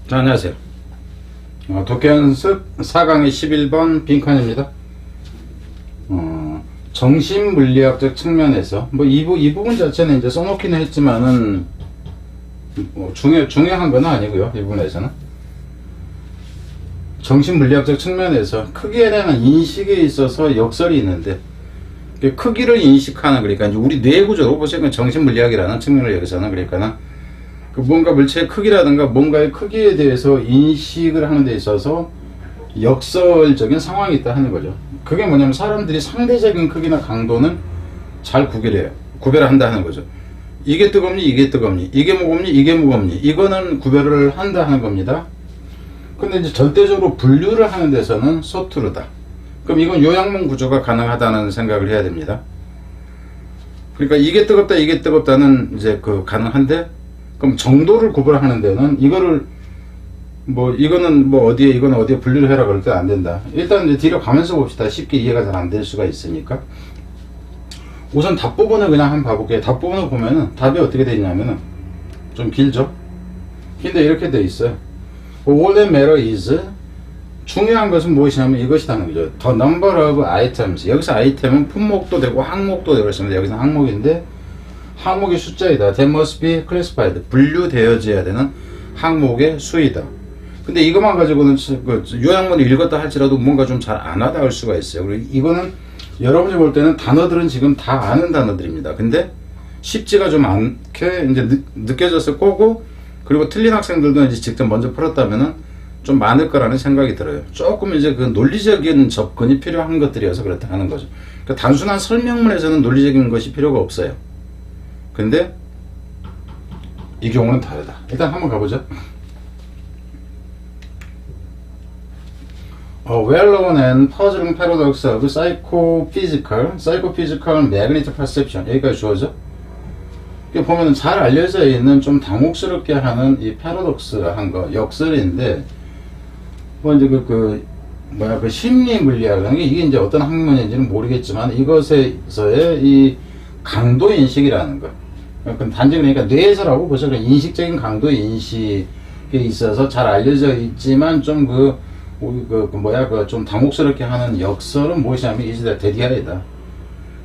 자, 안녕하세요. 독해연습 4강의 11번 빈칸입니다. 정신물리학적 측면에서 이 부분 자체는 이제 써놓기는 했지만은 중요한 건 아니고요. 이 부분에서는 정신물리학적 측면에서 크기에 대한 인식에 있어서 역설이 있는데, 크기를 인식하는, 그러니까 이제 우리 뇌 구조로 보시면 정신물리학이라는 측면을 여기서는, 그러니까 뭔가 물체의 크기라든가 뭔가의 크기에 대해서 인식을 하는 데 있어서 역설적인 상황이 있다 하는 거죠. 그게 뭐냐면 사람들이 상대적인 크기나 강도는 잘 구별한다 하는 거죠. 이게 뜨겁니, 이게 뜨겁니, 이게 무겁니, 이게 무겁니, 이거는 구별을 한다 하는 겁니다. 근데 이제 절대적으로 분류를 하는 데서는 소투르다. 그럼 이건 요양문 구조가 가능하다는 생각을 해야 됩니다. 그러니까 이게 뜨겁다, 이게 뜨겁다는 이제 가능한데, 그럼 정도를 구별하는 데는 이거를 이거는 어디에, 이거는 어디에 분류를 해라 그럴 때 안 된다. 일단 이제 뒤로 가면서 봅시다. 쉽게 이해가 잘 안 될 수가 있으니까. 우선 답 부분을 그냥 한번 봐볼게요. 답 부분을 보면은 답이 어떻게 되어 있냐면은 좀 길죠? 근데 이렇게 되어 있어요. All that matter is, 중요한 것은 무엇이냐면 이것이라는 거죠. The number of items. 여기서 아이템은 품목도 되고 항목도 되고 있습니다. 여기서 항목인데 항목의 숫자이다. That must be classified. 분류되어져야 되는 항목의 수이다. 근데 이것만 가지고는 요양문을 읽었다 할지라도 뭔가 좀 잘 안 와닿을 수가 있어요. 그리고 이거는 여러분이 볼 때는 단어들은 지금 다 아는 단어들입니다. 근데 쉽지가 좀 않게 이제 느껴졌을 거고, 그리고 틀린 학생들도 이제 직접 먼저 풀었다면은 좀 많을 거라는 생각이 들어요. 조금 이제 논리적인 접근이 필요한 것들이어서 그렇다 하는 거죠. 그러니까 단순한 설명문에서는 논리적인 것이 필요가 없어요. 근데 이 경우는 다르다. 일단 한번 가보죠. Well-known and puzzling paradox of psychophysical magnetic perception. 여기까지 주어져. 보면은 잘 알려져 있는 좀 당혹스럽게 하는 이 패러독스한 거, 역설인데, 이제 심리 물리학이라는 게 이게 이제 어떤 학문인지는 모르겠지만 이것에서의 이 강도 인식이라는 거. 단지 그러니까 뇌에서라고 보셔. 인식적인 강도 인식에 있어서 잘 알려져 있지만 좀 좀 당혹스럽게 하는 역설은 무엇이냐면 is the dead이다.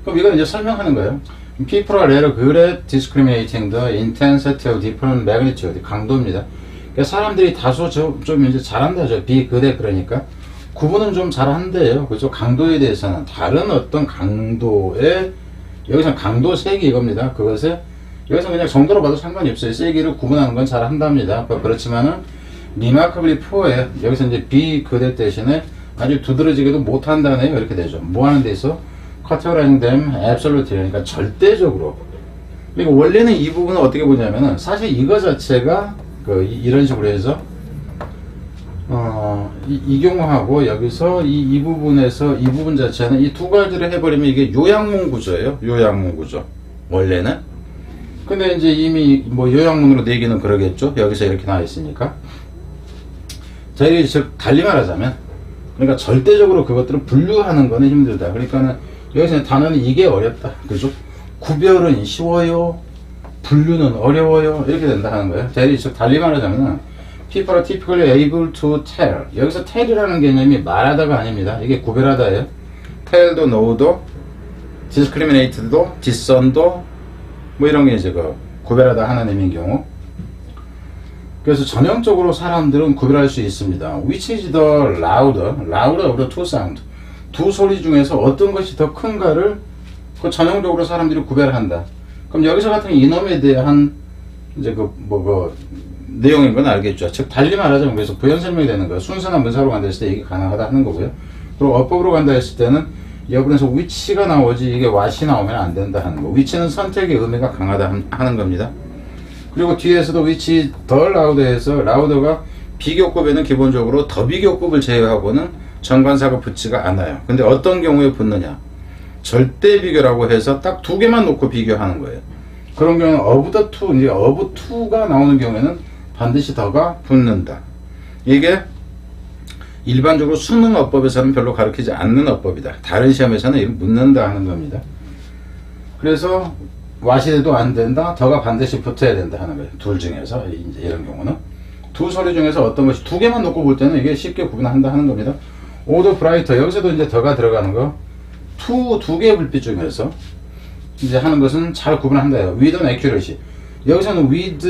그럼 이건 이제 설명하는 거예요. People are rather good at discriminating the intensity of different magnitude. 강도입니다. 그러니까 사람들이 다소 좀 이제 잘한다죠. be good at, 그러니까 구분은 좀 잘한대요. 그죠? 강도에 대해서는 다른 어떤 강도의, 여기서 강도 세기 이겁니다. 그것에 여기서 그냥 정도로 봐도 상관이 없어요. 세기를 구분하는 건 잘한답니다. 그렇지만은 remarkably poor에, 여기서 이제 be good at 대신에 아주 두드러지게도 못한다네요. 이렇게 되죠. 뭐 하는 데 있어? categorizing them absolutely. 그러니까 절대적으로. 그러니까 원래는 이 부분은 어떻게 보냐면은 사실 이거 자체가 이런 식으로 해서 이 경우하고 여기서 이 부분에서 이 부분 자체는 이 두 가지를 해버리면 이게 요양문 구조예요. 요양문 구조. 원래는. 근데 이제 이미 요양문으로 내기는 그러겠죠. 여기서 이렇게 나와 있으니까. 자, 이게 즉 달리 말하자면, 그러니까 절대적으로 그것들을 분류하는 거는 힘들다. 그러니까는 여기서 단어는 이게 어렵다. 그죠? 구별은 쉬워요. 분류는 어려워요. 이렇게 된다 하는 거예요. 자, 이게 즉 달리 말하자면 people are typically able to tell. 여기서 tell이라는 개념이 말하다가 아닙니다. 이게 구별하다예요. tell도 know도 discriminate도 discern도 이런 게 이제 구별하다 하는 의미인 경우. 그래서 전형적으로 사람들은 구별할 수 있습니다. Which is the louder of the two sound. 두 소리 중에서 어떤 것이 더 큰가를 전형적으로 사람들이 구별한다. 그럼 여기서 같은 이놈에 대한 이제 내용인 건 알겠죠. 즉 달리 말하자면 그래서 부연 설명이 되는 거예요. 순서나 문사로 간다 했을 때 이게 가능하다 하는 거고요. 그리고 어법으로 간다 했을 때는 여기서 which가 나오지 이게 what이 나오면 안 된다 하는 거. which는 선택의 의미가 강하다 하는 겁니다. 그리고 뒤에서도 which 더 louder에서 louder가 비교급에는 기본적으로 더 비교급을 제외하고는 정관사가 붙지가 않아요. 근데 어떤 경우에 붙느냐? 절대 비교라고 해서 딱 두 개만 놓고 비교하는 거예요. 그런 경우는 of the two, 이제 of two가 나오는 경우에는 반드시 더가 붙는다. 이게 일반적으로 수능 어법에서는 별로 가르치지 않는 어법이다. 다른 시험에서는 묻는다 하는 겁니다. 그래서 what이 돼도 안 된다, 더가 반드시 붙어야 된다 하는 거예요. 둘 중에서 이제 이런 경우는. 두 소리 중에서 어떤 것이 두 개만 놓고 볼 때는 이게 쉽게 구분한다 하는 겁니다. 오더 브라이터 여기서도 이제 더가 들어가는 거 두 개의 불빛 중에서 이제 하는 것은 잘 구분한다요. with and accuracy. 여기서는 with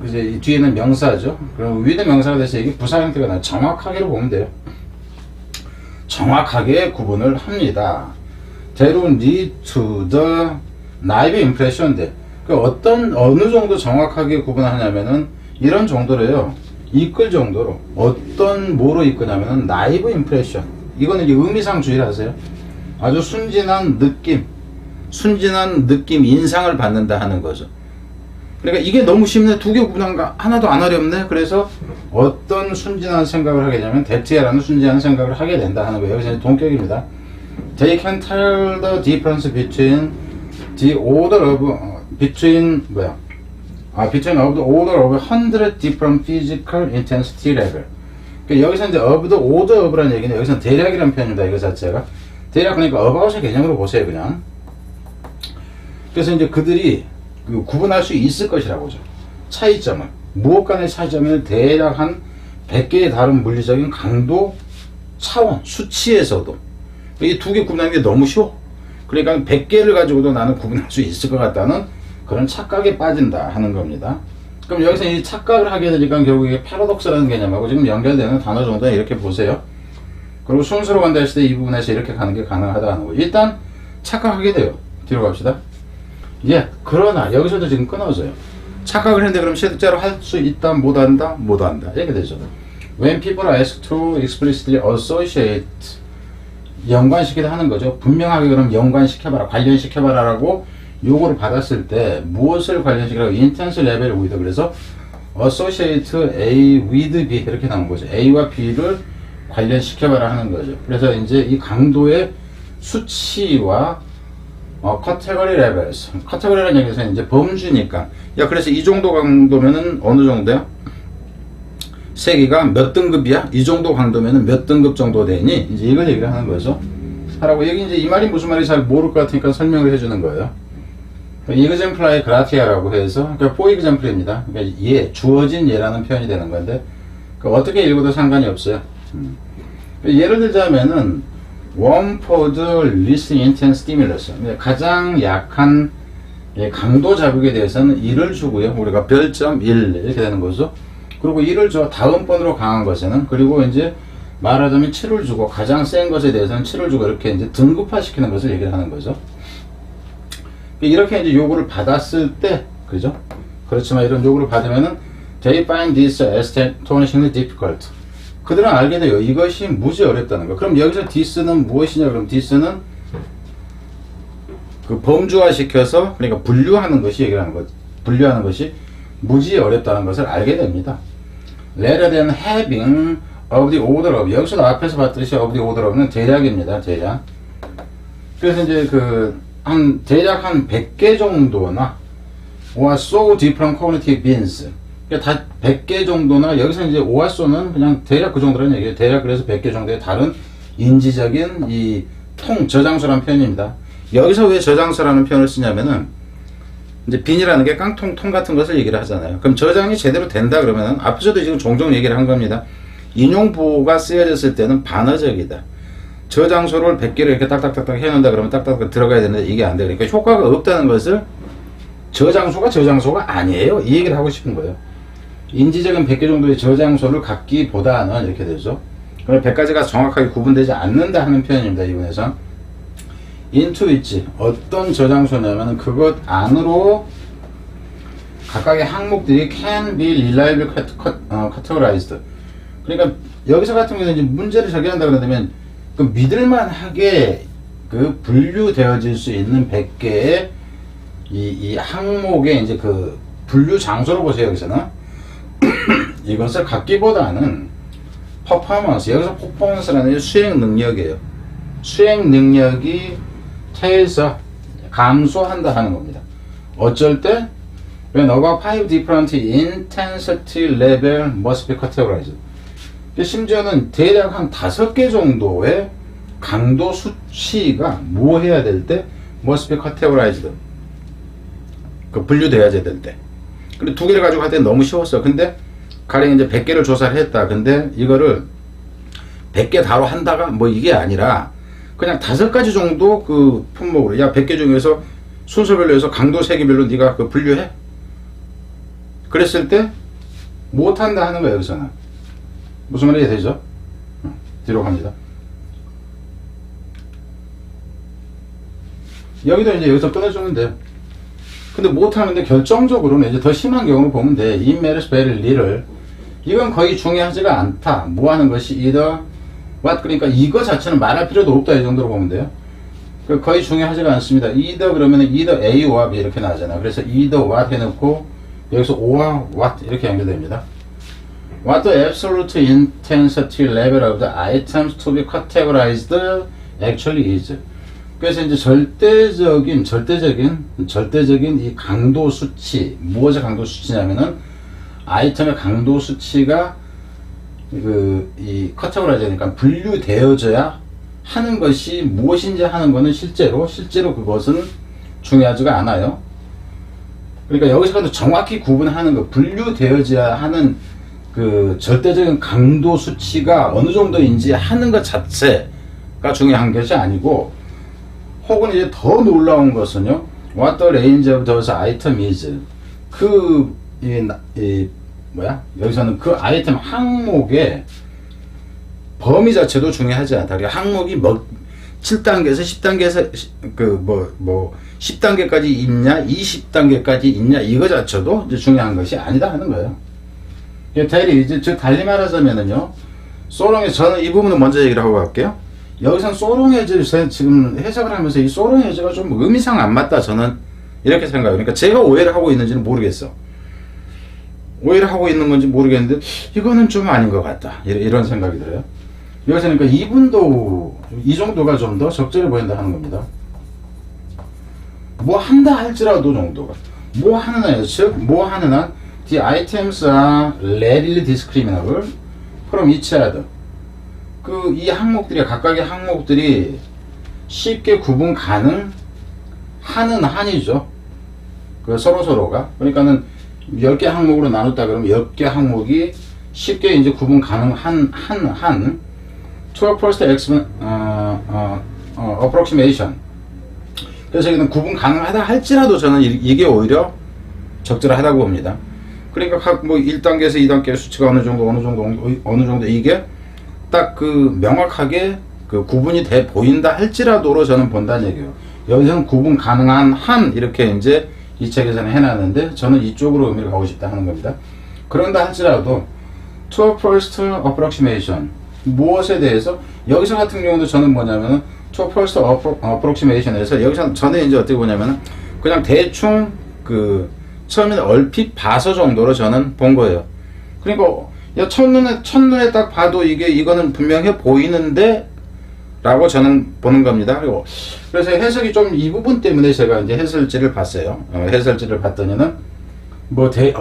이제 뒤에는 명사죠. 그럼 with 명사가 돼서 이게 부사 형태가 나요. 정확하게로 보면 돼요. 정확하게 구분을 합니다. They don't need to the naive impression 돼. 그 어느 정도 정확하게 구분하냐면은 이런 정도로요. 이끌 정도로 어떤 뭐로 이끄냐면은 naive impression. 이거는 이제 의미상주의라 하세요. 아주 순진한 느낌, 인상을 받는다 하는 거죠. 그러니까 이게 너무 쉽네. 두 개 구분한 거 하나도 안 어렵네. 그래서 어떤 순진한 생각을 하게 되냐면 대체라는 순진한 생각을 하게 된다 하는 거예요. 여기서 동격입니다. They can tell the difference between the order of between of the order of 100 different physical intensity level. 그러니까 여기서 이제 of the order of라는 얘기는 여기서 대략이라는 표현입니다. 이거 자체가 대략 그러니까 about의 개념으로 보세요. 그냥. 그래서 이제 그들이 구분할 수 있을 것이라고죠. 차이점은 무엇 간의 차이점은 대략 한 100개의 다른 물리적인 강도 차원 수치에서도 이 두 개 구분하는 게 너무 쉬워. 그러니까 100개를 가지고도 나는 구분할 수 있을 것 같다는 그런 착각에 빠진다 하는 겁니다. 그럼 여기서 이 착각을 하게 되니까 결국 이게 패러독스라는 개념하고 지금 연결되는 단어 정도는 이렇게 보세요. 그리고 순서로 간다 했을 때 이 부분에서 이렇게 가는 게 가능하다 하는 거예요. 일단 착각하게 돼요. 뒤로 갑시다. 예, 그러나 여기서도 지금 끊어져요. 착각을 했는데 그럼 실제로 할 수 있다, 못한다, 못한다 이렇게 되죠. When people are asked to explicitly associate 연관시키다 하는 거죠. 분명하게 그럼 연관시켜봐라, 관련시켜봐라 라고 요거를 받았을 때 무엇을 관련시키라고 intense level with 그래서 associate A with B 이렇게 나온 거죠. A와 B를 관련시켜봐라 하는 거죠. 그래서 이제 이 강도의 수치와 category levels. category라는 얘기에서 이제 범주니까. 야, 그래서 이 정도 강도면은 어느 정도야? 세기가 몇 등급이야? 이 정도 강도면은 몇 등급 정도 되니? 이제 이걸 얘기를 하는 거죠. 하라고. 여기 이제 이 말이 무슨 말인지 잘 모를 것 같으니까 설명을 해주는 거예요. examplary gratia라고 해서, 그러니까 for example입니다. 그러니까 주어진 예라는 표현이 되는 건데, 그러니까 어떻게 읽어도 상관이 없어요. 예를 들자면은, one for the least intense stimulus. 가장 약한 강도 자극에 대해서는 1을 주고요. 우리가 별점 1 이렇게 되는 거죠. 그리고 1을 줘. 다음번으로 강한 것에는. 그리고 이제 말하자면 7을 주고 가장 센 것에 대해서는 7을 주고 이렇게 이제 등급화시키는 것을 얘기를 하는 거죠. 이렇게 이제 요구를 받았을 때, 그죠? 그렇지만 이런 요구를 받으면은 they find this astonishingly difficult. 그들은 알게 돼요. 이것이 무지 어렵다는 거. 그럼 여기서 this는 무엇이냐? 그럼 this는 그 범주화시켜서 그러니까 분류하는 것이 얘기를 하는 것. 분류하는 것이 무지 어렵다는 것을 알게 됩니다. Rather than having of the order of 여기서도 앞에서 봤듯이 of the order of는 대략입니다. 대략. 그래서 이제 대략 한 100개 정도나 or so different cognitive beings. 그러니까 다 100개 정도나 여기서 이제 or so는 그냥 대략 그 정도라는 얘기예요. 대략 그래서 100개 정도의 다른 인지적인 이 저장소라는 표현입니다. 여기서 왜 저장소라는 표현을 쓰냐면은 이제 빈이라는 게 깡통 통 같은 것을 얘기를 하잖아요. 그럼 저장이 제대로 된다 그러면은 앞에서도 지금 종종 얘기를 한 겁니다. 인용보호가 쓰여졌을 때는 반어적이다. 저장소를 100개를 이렇게 딱딱딱딱 해놓는다 그러면 딱딱 들어가야 되는데 이게 안 돼. 그러니까 효과가 없다는 것을 저장소가 아니에요. 이 얘기를 하고 싶은 거예요. 인지적인 100개 정도의 저장소를 갖기보다는 이렇게 되죠. 그럼 100가지가 정확하게 구분되지 않는다 하는 표현입니다. 이분에서. into which 어떤 저장소냐면 그것 안으로 각각의 항목들이 can be reliably categorized. 그러니까 여기서 같은 경우는 이제 문제를 제기한다 그러면 그 믿을만하게 그 분류되어질 수 있는 100개의 이 항목의 이제 그 분류 장소로 보세요. 여기서는 이것을 갖기보다는 퍼포먼스, 여기서 퍼포먼스라는 수행 능력이에요. 수행 능력이 태에서 감소한다 하는 겁니다. 어쩔 때 when about 5 different intensity level must be categorized. 심지어는 대략 한 5개 정도의 강도 수치가 뭐 해야 될 때 must be categorized. 그 분류되어야 될 때. 그리고 두 개를 가지고 할 때 너무 쉬웠어. 근데 가령 이제 100개를 조사를 했다. 근데 이거를 100개 다로 한다가 뭐 이게 아니라 그냥 5가지 정도 그 품목으로, 야 100개 중에서 순서별로 해서 강도 세계별로 네가 그 분류해. 그랬을 때 못한다 하는 거예요. 여기서는 무슨 말이 되죠? 뒤로 갑니다. 여기도 이제 여기서 끊어주면 돼요. 근데 못하는데 결정적으로는 이제 더 심한 경우를 보면 돼. In matters very little. 이건 거의 중요하지가 않다. 뭐 하는 것이 either what, 그러니까 이거 자체는 말할 필요도 없다. 이 정도로 보면 돼요. 거의 중요하지가 않습니다. either 그러면은 either A와 B 이렇게 나잖아. 그래서 either what 해놓고 여기서 O와 what 이렇게 연결됩니다. What the absolute intensity level of the items to be categorized actually is. 그래서 이제 절대적인 이 강도 수치, 무엇의 강도 수치냐면은 아이템의 강도 수치가 이 카테고라이즈니까 분류되어져야 하는 것이 무엇인지 하는 거는 실제로 그것은 중요하지가 않아요. 그러니까 여기서도 정확히 구분하는 거, 분류되어져야 하는 그 절대적인 강도 수치가 어느 정도인지 하는 것 자체가 중요한 것이 아니고, 혹은 이제 더 놀라운 것은요, what the range of those item is. 여기서는 그 아이템 항목의 범위 자체도 중요하지 않다. 그러니까 항목이 7단계에서 10단계에서 10단계까지 있냐, 20단계까지 있냐, 이거 자체도 이제 중요한 것이 아니다 하는 거예요. 즉 달리 말하자면은요, 소롱에서, 저는 이 부분을 먼저 얘기를 하고 갈게요. 여기서는 소롱해즈 지금 해석을 하면서 이 소롱해즈가 좀 의미상 안 맞다, 저는 이렇게 생각해요. 그러니까 제가 오해를 하고 있는지는 모르겠어. 오해를 하고 있는 건지 모르겠는데 이거는 좀 아닌 것 같다, 이런 생각이 들어요. 여기서는 그러니까 이분도 이 정도가 좀 더 적절해 보인다 하는 겁니다. 뭐 한다 할지라도 정도가, 뭐 하느냐, 즉 뭐 하느냐, the items are readily discriminable from each other. 이 항목들이, 각각의 항목들이 쉽게 구분 가능하는 한이죠. 서로가. 그러니까는 10개 항목으로 나눴다 그러면 10개 항목이 쉽게 이제 구분 가능한 한 to a first approximation. 그래서 여기는 구분 가능하다 할지라도 저는 이게 오히려 적절하다고 봅니다. 그러니까 각 1단계에서 2단계 수치가 어느 정도 이게 딱 명확하게 구분이 돼 보인다 할지라도로 저는 본다는 얘기예요. 여기서는 구분 가능한 한 이렇게 이제 이 책에서는 해놨는데 저는 이쪽으로 의미를 가고 싶다 하는 겁니다. 그런다 할지라도 to a first approximation, 무엇에 대해서, 여기서 같은 경우도 저는 뭐냐면은 to a first approximation에서 여기서 저는 이제 어떻게 보냐면은 그냥 대충 처음에는 얼핏 봐서 정도로 저는 본 거예요. 그러니까 첫눈에 딱 봐도 이거는 분명해 보이는데 라고 저는 보는 겁니다. 그래서 해석이 좀 이 부분 때문에 제가 이제 해설지를 봤어요. 해설지를 봤더니는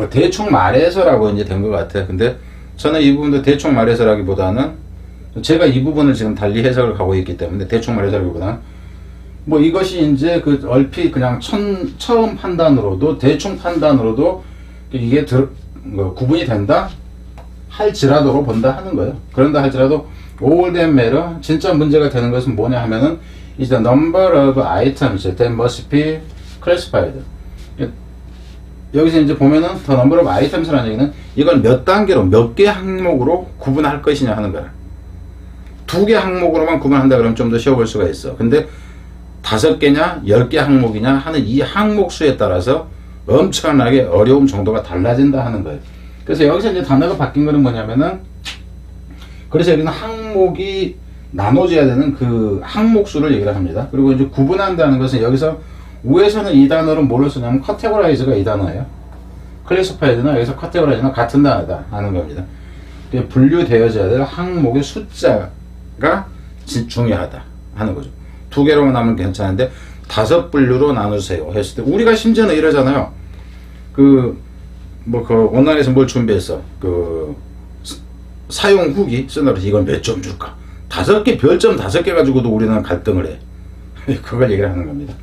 대충 말해서라고 이제 된 것 같아요. 근데 저는 이 부분도 대충 말해서라기보다는 제가 이 부분을 지금 달리 해석을 가고 있기 때문에 대충 말해서라기보다는 이것이 이제 얼핏 그냥 처음 판단으로도, 대충 판단으로도 이게 구분이 된다 할지라도로 본다 하는 거예요. 그런다 할지라도 all that matter, 진짜 문제가 되는 것은 뭐냐 하면은 is the number of items that must be classified. 여기서 이제 보면은 the number of items라는 얘기는 이걸 몇 단계로, 몇 개 항목으로 구분할 것이냐 하는 거야. 2개 항목으로만 구분한다 그러면 좀 더 쉬워 볼 수가 있어. 근데 5개냐 10개 항목이냐 하는 이 항목 수에 따라서 엄청나게 어려움 정도가 달라진다 하는 거예요. 그래서 여기서 이제 단어가 바뀐 거는 뭐냐면은, 그래서 여기는 항목이 나눠져야 되는 항목 수를 얘기를 합니다. 그리고 이제 구분한다는 것은 여기서 위에서는 이 단어를 뭘로 쓰냐면 categorize가 이 단어예요. classified나 여기서 categorize나 같은 단어다 하는 겁니다. 분류되어져야 될 항목의 숫자가 중요하다 하는 거죠. 2개로만 나면 괜찮은데 5분류로 나누세요 했을 때, 우리가 심지어는 이러잖아요. 온라인에서 뭘 준비했어. 사용 후기 쓰느라 이건 몇 점 줄까? 5개, 별점 5개 가지고도 우리는 갈등을 해. 그걸 얘기를 하는 겁니다.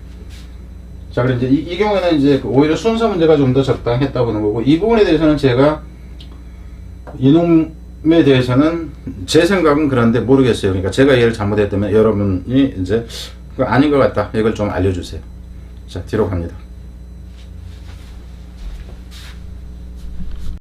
자, 그럼 이제 이 경우에는 이제 오히려 순서 문제가 좀 더 적당했다고 하는 거고, 이 부분에 대해서는 제가 이놈에 대해서는 제 생각은 그런데 모르겠어요. 그러니까 제가 이해를 잘못했다면 여러분이 이제 그거 아닌 것 같다 이걸 좀 알려주세요. 자, 뒤로 갑니다.